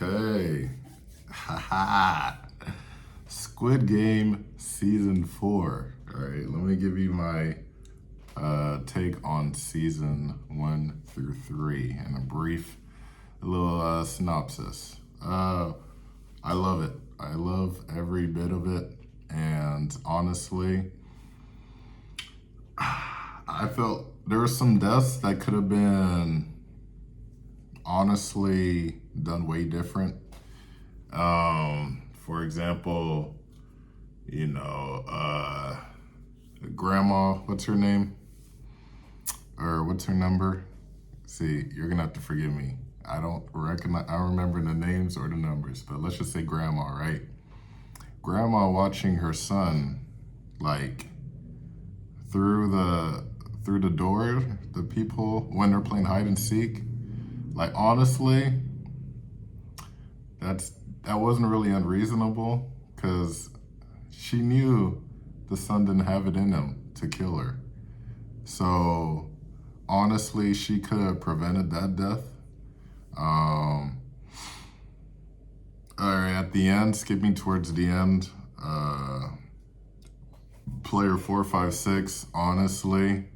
Okay. Haha. Squid Game Season 4. All right, let me give you my take on Season 1 through 3 and a brief little synopsis. I love it. I love every bit of it. And honestly, I felt there were some deaths that could have been honestly done way different. For example, grandma, what's her name? Or what's her number? See, you're gonna have to forgive me. I don't remember the names or the numbers, but let's just say grandma, right? Grandma watching her son, like, through the door, the people when they're playing hide and seek. Like, honestly, that wasn't really unreasonable because she knew the son didn't have it in him to kill her. So honestly, she could have prevented that death. All right, at the end, skipping towards the end, player 456, honestly,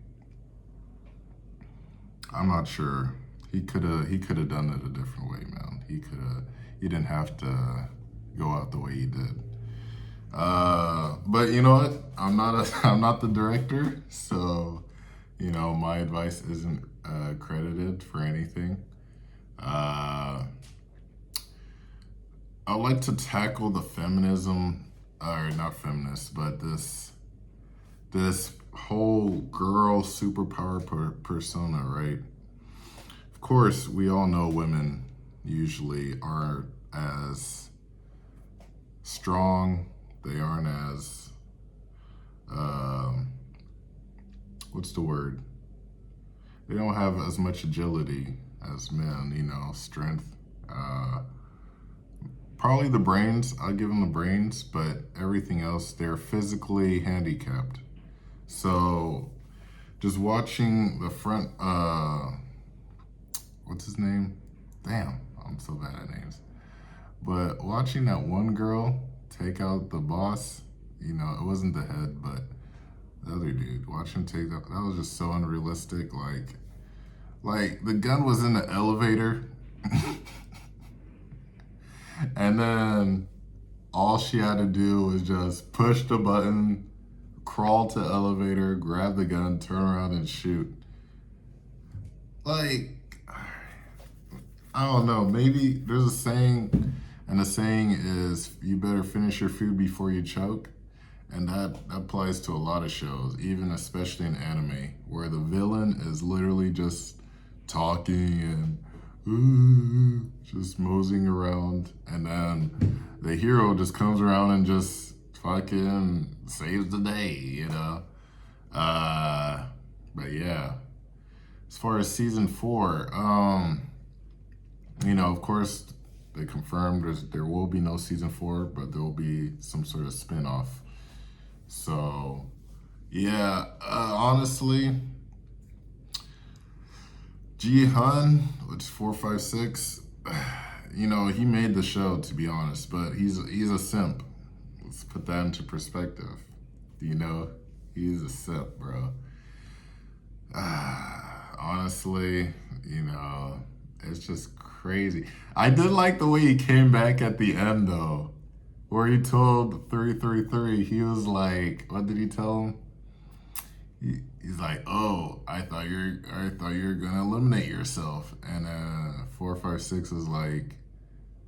I'm not sure. He could have done it a different way, man. He didn't have to go out the way he did. But you know what? I'm not the director, so my advice isn't credited for anything. I'd like to tackle the feminism, or not feminist, but this whole girl superpower persona, right? Of course, we all know women usually aren't as strong. They aren't as, what's the word? They don't have as much agility as men, strength. Probably the brains, I'll give them the brains, but everything else, they're physically handicapped. So just watching the front, what's his name? Damn, I'm so bad at names. But watching that one girl take out the boss, it wasn't the head, but the other dude, watch him take that was just so unrealistic. Like the gun was in the elevator and then all she had to do was just push the button, crawl to the elevator, grab the gun, turn around and shoot. Like, I don't know, maybe there's a saying, and the saying is, you better finish your food before you choke. And that applies to a lot of shows, even especially in anime, where the villain is literally just talking and just moseying around. And then the hero just comes around and just fucking saves the day, But yeah, as far as season 4, of course, they confirmed there will be no season 4, but there will be some sort of spin-off. So, yeah, honestly, Ji-hun, which is 456, he made the show, to be honest, but he's a simp. Let's put that into perspective. He's a simp, bro. Honestly, it's just crazy. I did like the way he came back at the end, though, where he told 333, he was like, what did he tell him? He's like, oh, I thought you were gonna eliminate yourself. And 456 was like,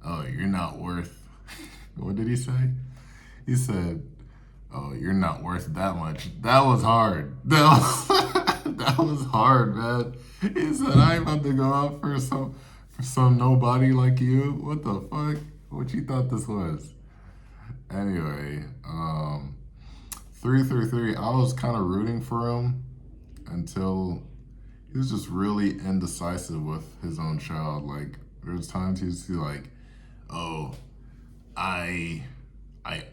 oh, you're not worth, what did he say? He said, oh, you're not worth that much. That was hard. That was hard, man. He said, I'm about to go out for some nobody like you. What the fuck? What you thought this was? Anyway, 333, I was kind of rooting for him until he was just really indecisive with his own child. Like, there's times he was like, oh, I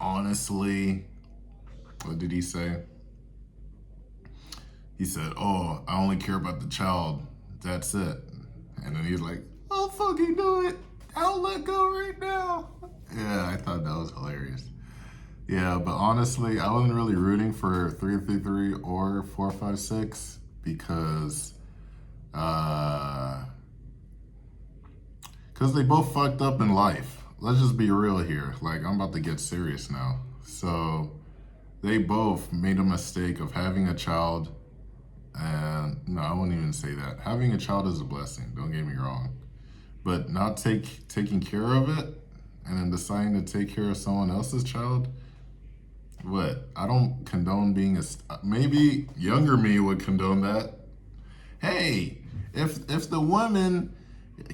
honestly, what did he say? He said, oh, I only care about the child. That's it. And then he's like, I'll fucking do it. I'll let go right now. Yeah, I thought that was hilarious. Yeah, but honestly, I wasn't really rooting for 333 or 456 because uh because they both fucked up in life. Let's just be real here. Like, I'm about to get serious now. So they both made a mistake of having a child. And no, I won't even say that. Having a child is a blessing, don't get me wrong. But not taking care of it and then deciding to take care of someone else's child, what? I don't condone being maybe younger me would condone that. Hey, if the woman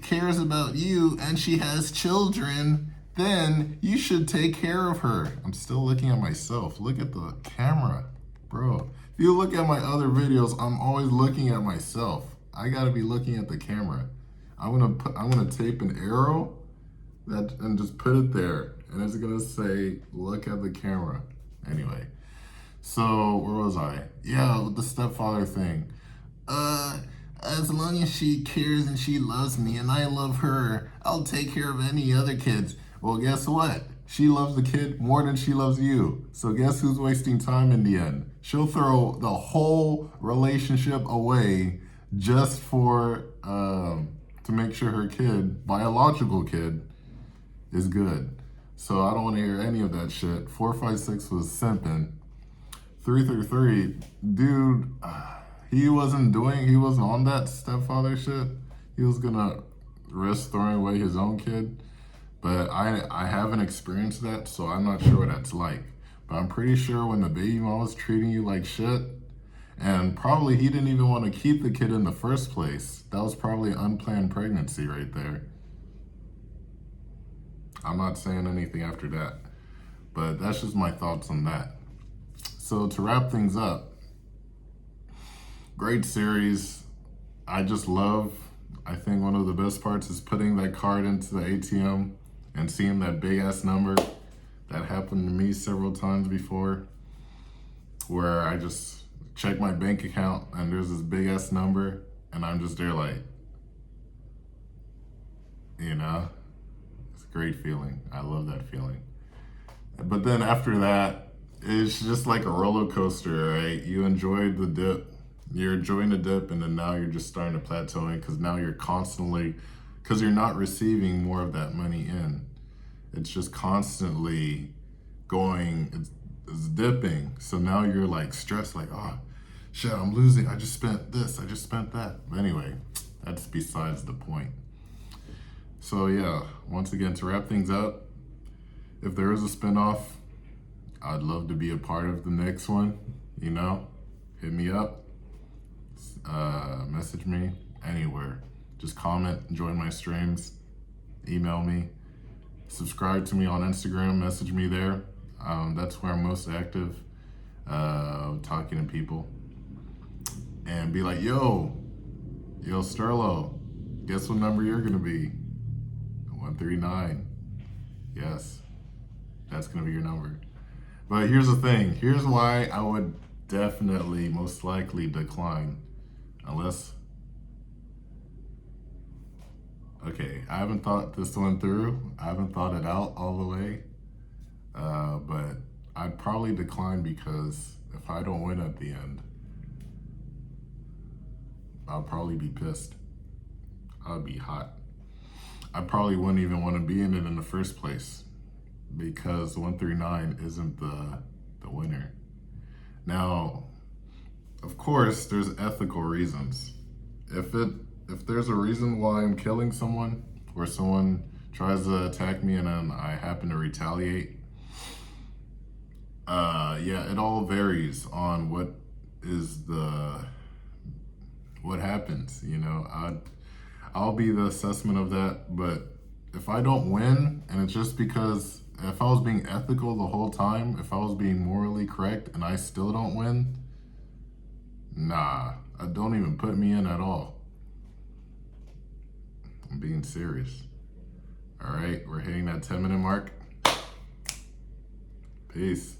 cares about you and she has children, then you should take care of her. I'm still looking at myself. Look at the camera, bro. If you look at my other videos, I'm always looking at myself. I gotta be looking at the camera. I'm gonna tape an arrow that and just put it there, and it's gonna say, "Look at the camera." Anyway, so where was I? Yeah, with the stepfather thing. As long as she cares and she loves me and I love her, I'll take care of any other kids. Well, guess what? She loves the kid more than she loves you. So guess who's wasting time in the end? She'll throw the whole relationship away just for to make sure her kid, biological kid, is good. So I don't want to hear any of that shit. 456 was simping. 333, dude, he wasn't on that stepfather shit. He was gonna risk throwing away his own kid. But I haven't experienced that, so I'm not sure what that's like. But I'm pretty sure when the baby mom was treating you like shit, and probably he didn't even want to keep the kid in the first place, that was probably unplanned pregnancy right there. I'm not saying anything after that, but that's just my thoughts on that. So to wrap things up, great series. I think one of the best parts is putting that card into the ATM and seeing that big ass number. That happened to me several times before, where I just check my bank account and there's this big ass number and I'm just there like, it's a great feeling. I love that feeling. But then after that, it's just like a roller coaster, right? You enjoyed the dip. You're enjoying the dip, and then now you're just starting to plateauing because now you're constantly, because you're not receiving more of that money in. It's just constantly going, it's dipping. So now you're like stressed, like, oh, shit, I'm losing. I just spent this, I just spent that. But anyway, that's besides the point. So yeah, once again, to wrap things up, if there is a spinoff, I'd love to be a part of the next one. Hit me up, message me anywhere. Just comment, join my streams, email me, subscribe to me on Instagram, message me there. That's where I'm most active, talking to people. And be like, yo, Sterlo, guess what number you're gonna be? 139. Yes, that's gonna be your number. But here's the thing. Here's why I would definitely, most likely decline. Unless, okay, I haven't thought this one through. I haven't thought it out all the way. But I'd probably decline because if I don't win at the end, I'll probably be pissed. I'll be hot. I probably wouldn't even want to be in it in the first place because 139 isn't the winner. Now, of course, there's ethical reasons. If there's a reason why I'm killing someone, or someone tries to attack me and then I happen to retaliate, yeah, it all varies on what happens. I'll be the assessment of that. But if I don't win, and it's just because if I was being ethical the whole time, if I was being morally correct and I still don't win, nah, don't even put me in at all. I'm being serious. All right, we're hitting that 10-minute mark. Peace.